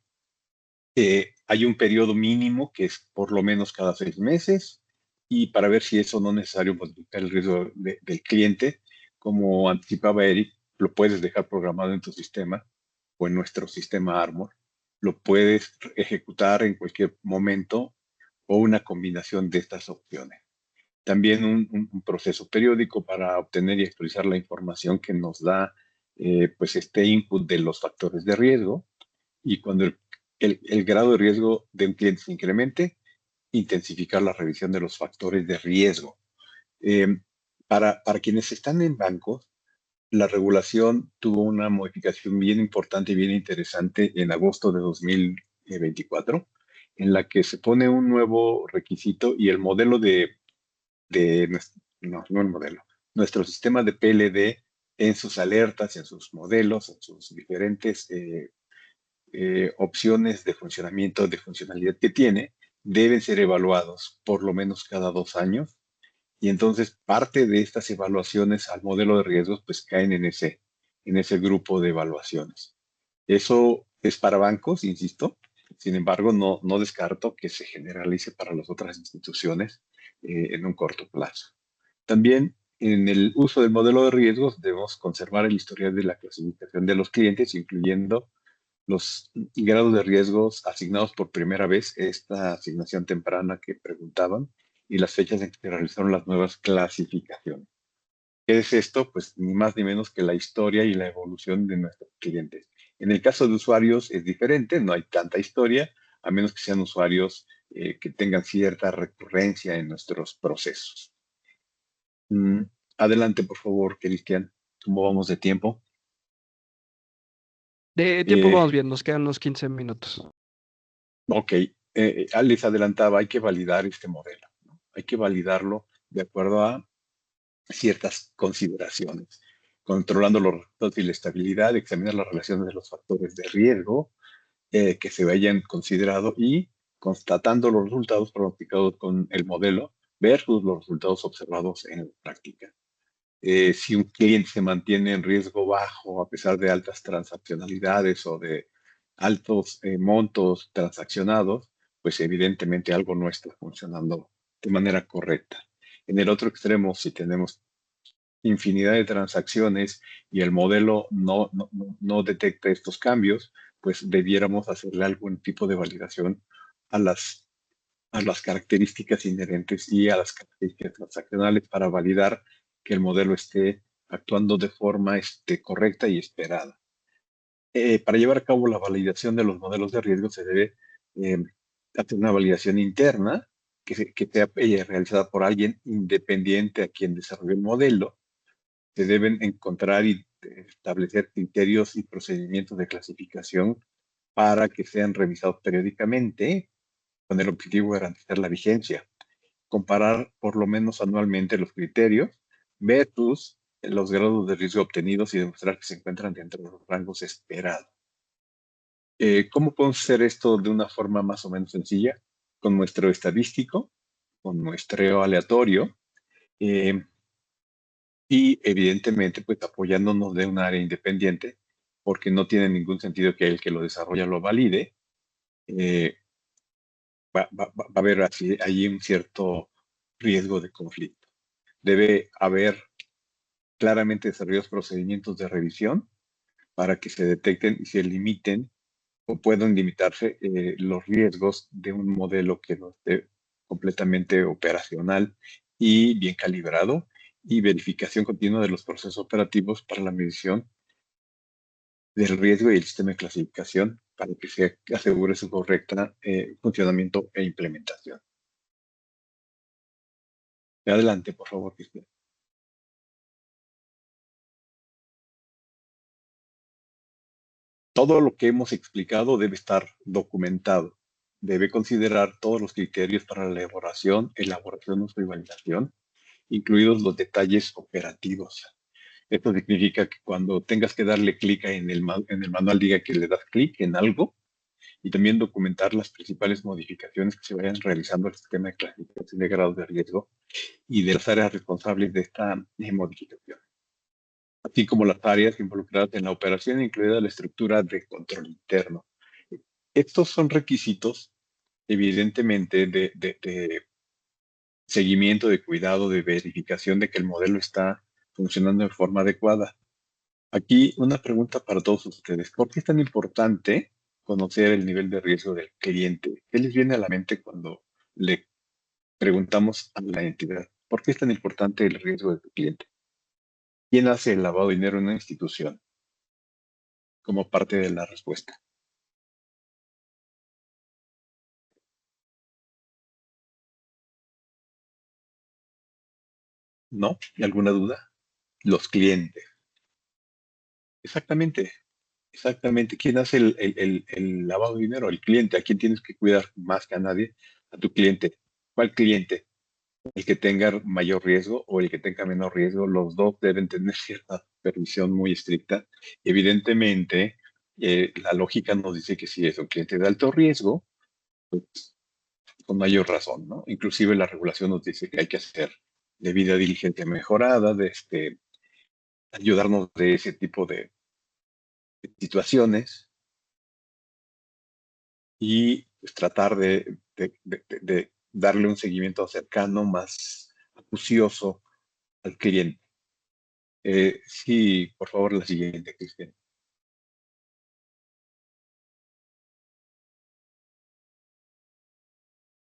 hay un periodo mínimo que es por lo menos cada 6 meses y para ver si eso no es necesario modificar el riesgo del cliente, como anticipaba Eric, lo puedes dejar programado en tu sistema o en nuestro sistema Armor. Lo puedes ejecutar en cualquier momento o una combinación de estas opciones. También un proceso periódico para obtener y actualizar la información que nos da pues este input de los factores de riesgo y cuando el grado de riesgo de un cliente se incremente, intensificar la revisión de los factores de riesgo. Eh, para quienes están en bancos, la regulación tuvo una modificación bien importante y bien interesante en agosto de 2024, en la que se pone un nuevo requisito y el modelo no el modelo, nuestro sistema de PLD en sus alertas, en sus modelos, en sus diferentes opciones de funcionamiento, de funcionalidad que tiene, deben ser evaluados por lo menos cada 2 años. Y entonces parte de estas evaluaciones al modelo de riesgos pues caen en ese grupo de evaluaciones. Eso es para bancos, insisto. Sin embargo, no descarto que se generalice para las otras instituciones en un corto plazo. También en el uso del modelo de riesgos debemos conservar el historial de la clasificación de los clientes, incluyendo los grados de riesgos asignados por primera vez, esta asignación temprana que preguntaban, y las fechas en que se realizaron las nuevas clasificaciones. ¿Qué es esto? Pues ni más ni menos que la historia y la evolución de nuestros clientes. En el caso de usuarios es diferente, no hay tanta historia, a menos que sean usuarios que tengan cierta recurrencia en nuestros procesos. Adelante, por favor, Cristian. ¿Cómo vamos de tiempo? De tiempo Eh, vamos bien, nos quedan unos 15 minutos. Ok, les adelantaba, hay que validar este modelo, ¿no? Hay que validarlo de acuerdo a ciertas consideraciones, controlando los resultados y la estabilidad, examinar las relaciones de los factores de riesgo que se hayan considerado y constatando los resultados pronosticados con el modelo versus los resultados observados en la práctica. Si un cliente se mantiene en riesgo bajo a pesar de altas transaccionalidades o de altos montos transaccionados, pues evidentemente algo no está funcionando de manera correcta. En el otro extremo, si tenemos infinidad de transacciones y el modelo no detecta estos cambios, pues debiéramos hacerle algún tipo de validación a las características inherentes y a las características transaccionales para validar que el modelo esté actuando de forma correcta y esperada. Para llevar a cabo la validación de los modelos de riesgo se debe eh, hacer una validación interna que sea realizada por alguien independiente a quien desarrolle el modelo. Se deben encontrar y establecer criterios y procedimientos de clasificación para que sean revisados periódicamente con el objetivo de garantizar la vigencia. Comparar por lo menos anualmente los criterios versus los grados de riesgo obtenidos y demostrar que se encuentran dentro de los rangos esperados. ¿Cómo podemos hacer esto de una forma más o menos sencilla? Con muestreo estadístico, con muestreo aleatorio, y evidentemente pues apoyándonos de un área independiente, porque no tiene ningún sentido que el que lo desarrolla lo valide. Va a haber allí un cierto riesgo de conflicto. Debe haber claramente desarrollados procedimientos de revisión para que se detecten y se limiten o puedan limitarse los riesgos de un modelo que no esté completamente operacional y bien calibrado, y verificación continua de los procesos operativos para la medición del riesgo y el sistema de clasificación para que se asegure su correcta funcionamiento e implementación. Adelante, por favor, Cristian. Todo lo que hemos explicado debe estar documentado. Debe considerar todos los criterios para la elaboración, uso y validación, incluidos los detalles operativos. Esto significa que cuando tengas que darle clic en el manual, diga que le das clic en algo, y también documentar las principales modificaciones que se vayan realizando al sistema de clasificación de grados de riesgo y de las áreas responsables de esta modificación, así como las áreas involucradas en la operación, incluida la estructura de control interno. Estos son requisitos, evidentemente, de seguimiento, de cuidado, de verificación de que el modelo está funcionando de forma adecuada. Aquí una pregunta para todos ustedes. ¿Por qué es tan importante conocer el nivel de riesgo del cliente? ¿Qué les viene a la mente cuando le preguntamos a la entidad? ¿Por qué es tan importante el riesgo de tu cliente? ¿Quién hace el lavado de dinero en una institución? Como parte de la respuesta. ¿No? ¿Y alguna duda? Los clientes. Exactamente. Exactamente. ¿Quién hace el lavado de dinero? El cliente. ¿A quién tienes que cuidar más que a nadie? A tu cliente. ¿Cuál cliente? ¿El que tenga mayor riesgo o el que tenga menor riesgo? Los dos deben tener cierta supervisión muy estricta. Evidentemente, la lógica nos dice que si es un cliente de alto riesgo, pues con mayor razón, ¿no? Inclusive la regulación nos dice que hay que hacer debida diligencia mejorada, ayudarnos de ese tipo de situaciones y pues, tratar de darle un seguimiento cercano, más acucioso al cliente. Sí, por favor, la siguiente, Cristian.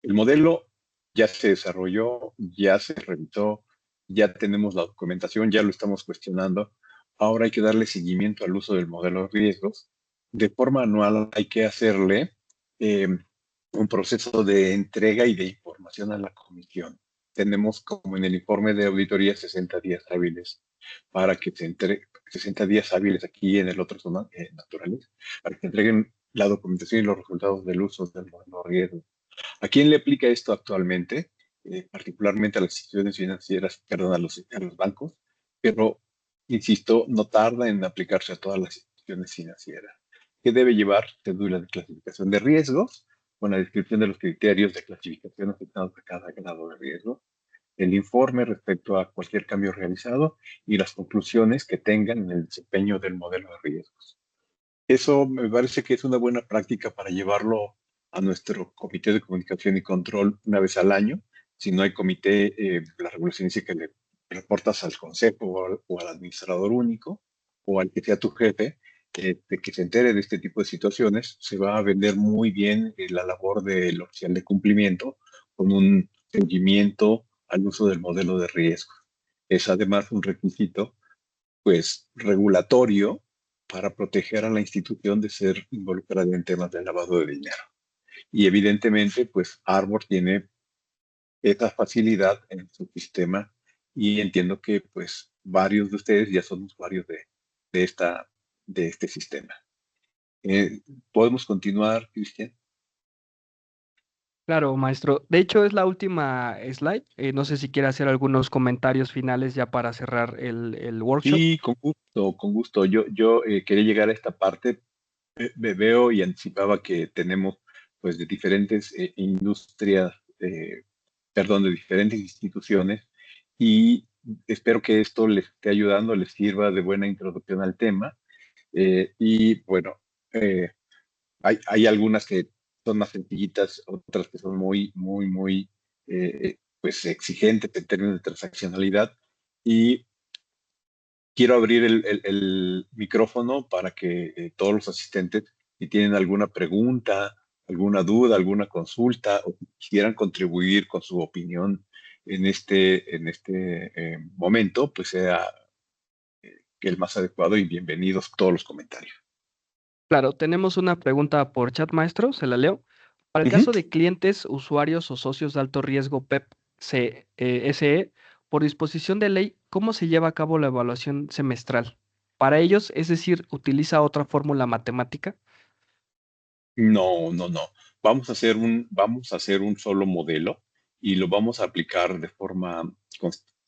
El modelo ya se desarrolló, ya se revisó, ya tenemos la documentación, ya lo estamos cuestionando. Ahora hay que darle seguimiento al uso del modelo de riesgos. De forma anual hay que hacerle eh, un proceso de entrega y de información a la comisión. Tenemos como en el informe de auditoría 60 días hábiles para que se entregue, 60 días hábiles aquí en el otro zona naturales, para que entreguen la documentación y los resultados del uso del modelo de riesgos. ¿A quién le aplica esto actualmente? Particularmente a las instituciones financieras, perdón, a los bancos, pero, insisto, no tarda en aplicarse a todas las instituciones financieras. ¿Qué debe llevar? Cédula de clasificación de riesgos, con la descripción de los criterios de clasificación afectados a cada grado de riesgo, el informe respecto a cualquier cambio realizado y las conclusiones que tengan en el desempeño del modelo de riesgos. Eso me parece que es una buena práctica para llevarlo a nuestro comité de comunicación y control una vez al año. Si no hay comité, la regulación dice que le reportas al consejo o al administrador único o al que sea tu jefe, de que se entere de este tipo de situaciones. Se va a vender muy bien la labor del oficial de cumplimiento con un seguimiento al uso del modelo de riesgo. Es además un requisito, pues, regulatorio para proteger a la institución de ser involucrada en temas de lavado de dinero. Y evidentemente, pues Arbor tiene esa facilidad en su sistema y entiendo que pues varios de ustedes ya son usuarios de, esta, de este sistema. ¿Podemos continuar, Cristian? Claro, maestro. De hecho, es la última slide. No sé si quiere hacer algunos comentarios finales ya para cerrar el workshop. Sí, con gusto, con gusto. Yo quería llegar a esta parte. Me veo y anticipaba que tenemos pues de diferentes industrias, perdón, de diferentes instituciones y espero que esto les esté ayudando, les sirva de buena introducción al tema. Y bueno, eh, hay algunas que son más sencillitas, otras que son muy, pues exigentes en términos de transaccionalidad. Y quiero abrir el micrófono para que todos los asistentes, si tienen alguna pregunta, alguna duda, alguna consulta, o quisieran contribuir con su opinión en este momento, pues sea el más adecuado y bienvenidos todos los comentarios. Claro, tenemos una pregunta por chat, maestro. Se la leo. Para el Ujú. caso de clientes, usuarios o socios de alto riesgo SE, por disposición de ley, ¿cómo se lleva a cabo la evaluación semestral? Para ellos, es decir, ¿utiliza otra fórmula matemática? No, no, no. Vamos a hacer un solo modelo y lo vamos a aplicar de forma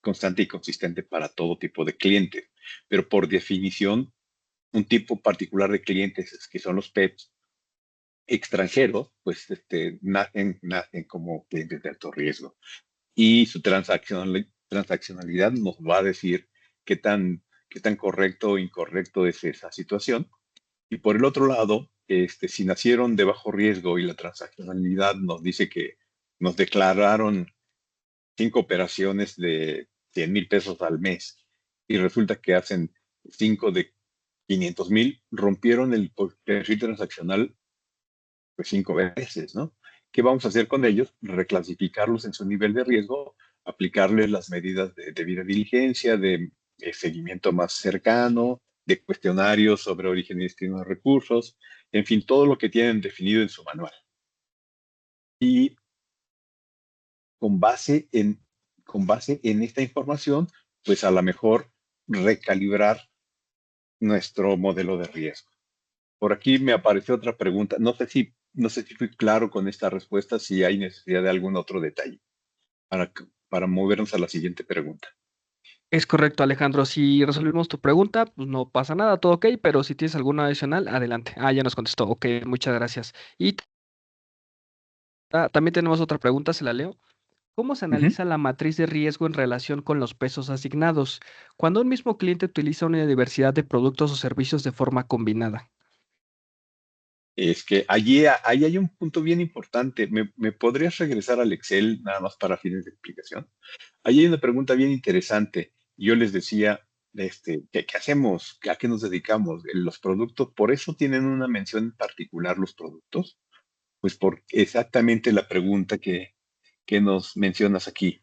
constante y consistente para todo tipo de clientes. Pero por definición, un tipo particular de clientes que son los PEPs extranjeros, pues nacen como clientes de alto riesgo. Y su transaccionalidad nos va a decir qué tan correcto o incorrecto es esa situación. Y por el otro lado, si nacieron de bajo riesgo y la transaccionalidad nos dice que nos declararon 5 operaciones de 100,000 pesos al mes y resulta que hacen 5 de 500,000, rompieron el perfil transaccional pues 5 veces, ¿no? ¿Qué vamos a hacer con ellos? Reclasificarlos en su nivel de riesgo, aplicarles las medidas de debida diligencia, de seguimiento más cercano, de cuestionarios sobre origen y destino de recursos, en fin, todo lo que tienen definido en su manual. Y con base en, con base en esta información, pues a lo mejor recalibrar nuestro modelo de riesgo. Por aquí me apareció otra pregunta. No sé si fui claro con esta respuesta, si hay necesidad de algún otro detalle para movernos a la siguiente pregunta. Es correcto, Alejandro. Si resolvimos tu pregunta, pues no pasa nada, todo ok, pero si tienes alguna adicional, adelante. Ah, ya nos contestó. Ok, muchas gracias. Y también tenemos otra pregunta, se la leo. ¿Cómo se Ujú. analiza la matriz de riesgo en relación con los pesos asignados cuando un mismo cliente utiliza una diversidad de productos o servicios de forma combinada? Es que ahí hay un punto bien importante. ¿Me podrías regresar al Excel nada más para fines de explicación? Ahí hay una pregunta bien interesante. Yo les decía, ¿qué hacemos? ¿A qué nos dedicamos? Los productos, por eso tienen una mención en particular los productos. Pues por exactamente la pregunta que nos mencionas aquí.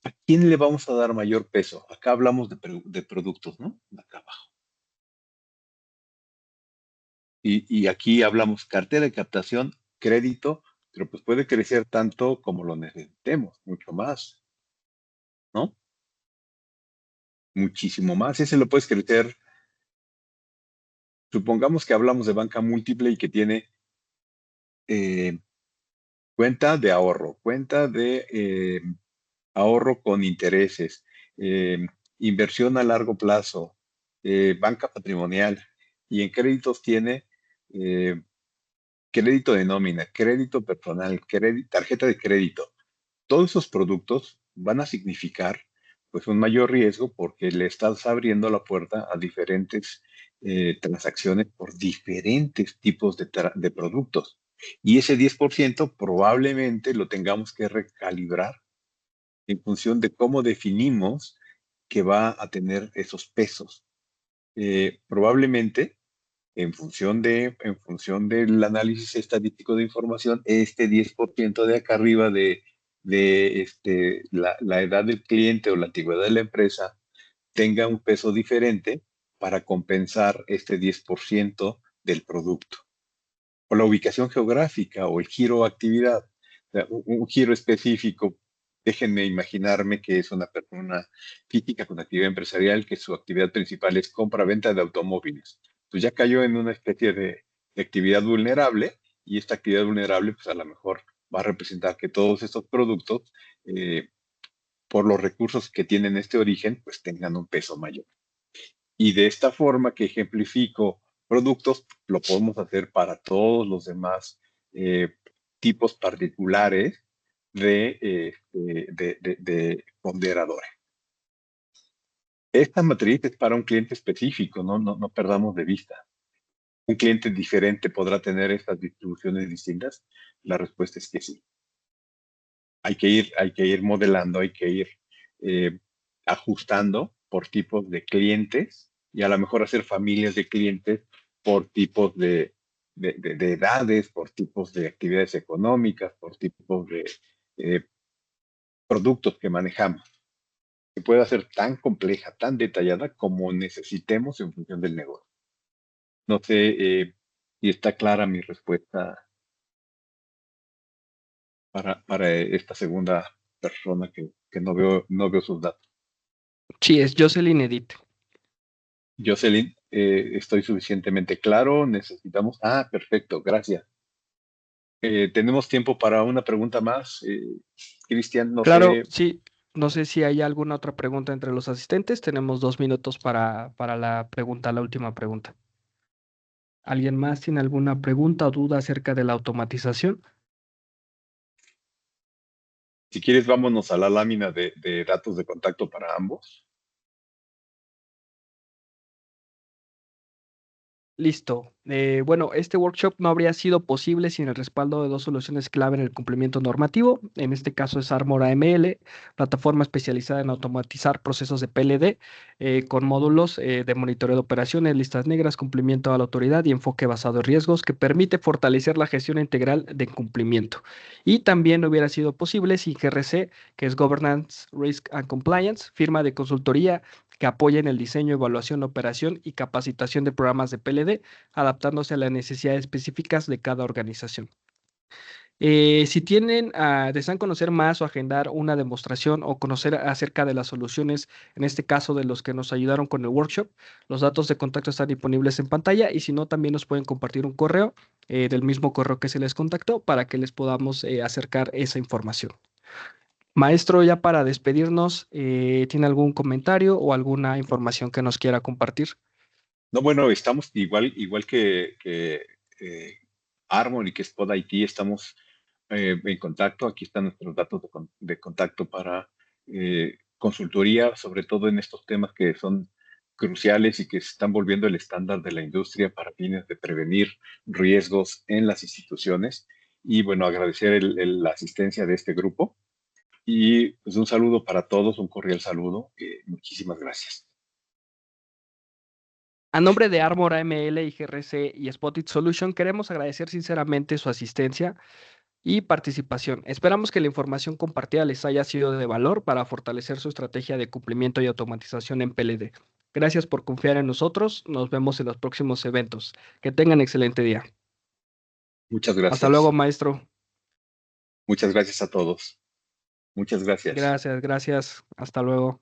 ¿A quién le vamos a dar mayor peso? Acá hablamos de productos, ¿no? Acá abajo. Y aquí hablamos cartera de captación, crédito, pero pues puede crecer tanto como lo necesitemos, mucho más, ¿no? Muchísimo más. Ese lo puedes crecer. Supongamos que hablamos de banca múltiple y que tiene eh, cuenta de ahorro, cuenta de ahorro con intereses, eh, inversión a largo plazo, banca patrimonial, y en créditos tiene eh, crédito de nómina, crédito personal, tarjeta de crédito. Todos esos productos van a significar pues un mayor riesgo porque le estás abriendo la puerta a diferentes transacciones por diferentes tipos de productos. Y ese 10% probablemente lo tengamos que recalibrar en función de cómo definimos que va a tener esos pesos. Probablemente, en función del análisis estadístico de información, este 10% de acá arriba de la edad del cliente o la antigüedad de la empresa tenga un peso diferente para compensar este 10% del producto. O la ubicación geográfica o el giro o actividad. O sea, un giro específico, déjenme imaginarme que es una persona física con actividad empresarial, que su actividad principal es compra-venta de automóviles. Pues ya cayó en una especie de actividad vulnerable y esta actividad vulnerable, pues a lo mejor va a representar que todos estos productos, por los recursos que tienen este origen, pues tengan un peso mayor. Y de esta forma que ejemplifico productos, lo podemos hacer para todos los demás tipos particulares de ponderadores. Esta matriz es para un cliente específico, no perdamos de vista. ¿Un cliente diferente podrá tener estas distribuciones distintas? La respuesta es que sí. Hay que ir modelando, hay que ir ajustando por tipos de clientes y a lo mejor hacer familias de clientes por tipos de edades, por tipos de actividades económicas, por tipos de productos que manejamos. Se puede hacer tan compleja, tan detallada como necesitemos en función del negocio. No sé si está clara mi respuesta para esta segunda persona que no veo sus datos. Sí, es Jocelyn Edith. Jocelyn, estoy suficientemente claro. Necesitamos. Perfecto, gracias. Tenemos tiempo para una pregunta más. Cristian, no Claro, sé. sí. No sé si hay alguna otra pregunta entre los asistentes. Tenemos 2 minutos para la pregunta, la última pregunta. ¿Alguien más tiene alguna pregunta o duda acerca de la automatización? Si quieres, vámonos a la lámina de datos de contacto para ambos. Listo. Bueno, este workshop no habría sido posible sin el respaldo de 2 soluciones clave en el cumplimiento normativo. En este caso es Armor AML, plataforma especializada en automatizar procesos de PLD con módulos de monitoreo de operaciones, listas negras, cumplimiento a la autoridad y enfoque basado en riesgos que permite fortalecer la gestión integral de cumplimiento. Y también no hubiera sido posible sin GRC, que es Governance, Risk and Compliance, firma de consultoría que apoyen el diseño, evaluación, operación y capacitación de programas de PLD, adaptándose a las necesidades específicas de cada organización. Si desean conocer más o agendar una demostración o conocer acerca de las soluciones, en este caso de los que nos ayudaron con el workshop, los datos de contacto están disponibles en pantalla y si no, también nos pueden compartir un correo del mismo correo que se les contactó para que les podamos acercar esa información. Maestro, ya para despedirnos, ¿tiene algún comentario o alguna información que nos quiera compartir? No, bueno, estamos igual que Armor y que Spot IT, estamos en contacto. Aquí están nuestros datos de contacto para consultoría, sobre todo en estos temas que son cruciales y que se están volviendo el estándar de la industria para fines de prevenir riesgos en las instituciones. Y bueno, agradecer la asistencia de este grupo. Y pues un saludo para todos, un cordial saludo. Muchísimas gracias. A nombre de Armor AML, IGRC y Spotted Solution, queremos agradecer sinceramente su asistencia y participación. Esperamos que la información compartida les haya sido de valor para fortalecer su estrategia de cumplimiento y automatización en PLD. Gracias por confiar en nosotros. Nos vemos en los próximos eventos. Que tengan excelente día. Muchas Hasta luego, gracias. maestro. Muchas gracias a todos. Muchas gracias. Gracias, gracias. Hasta luego.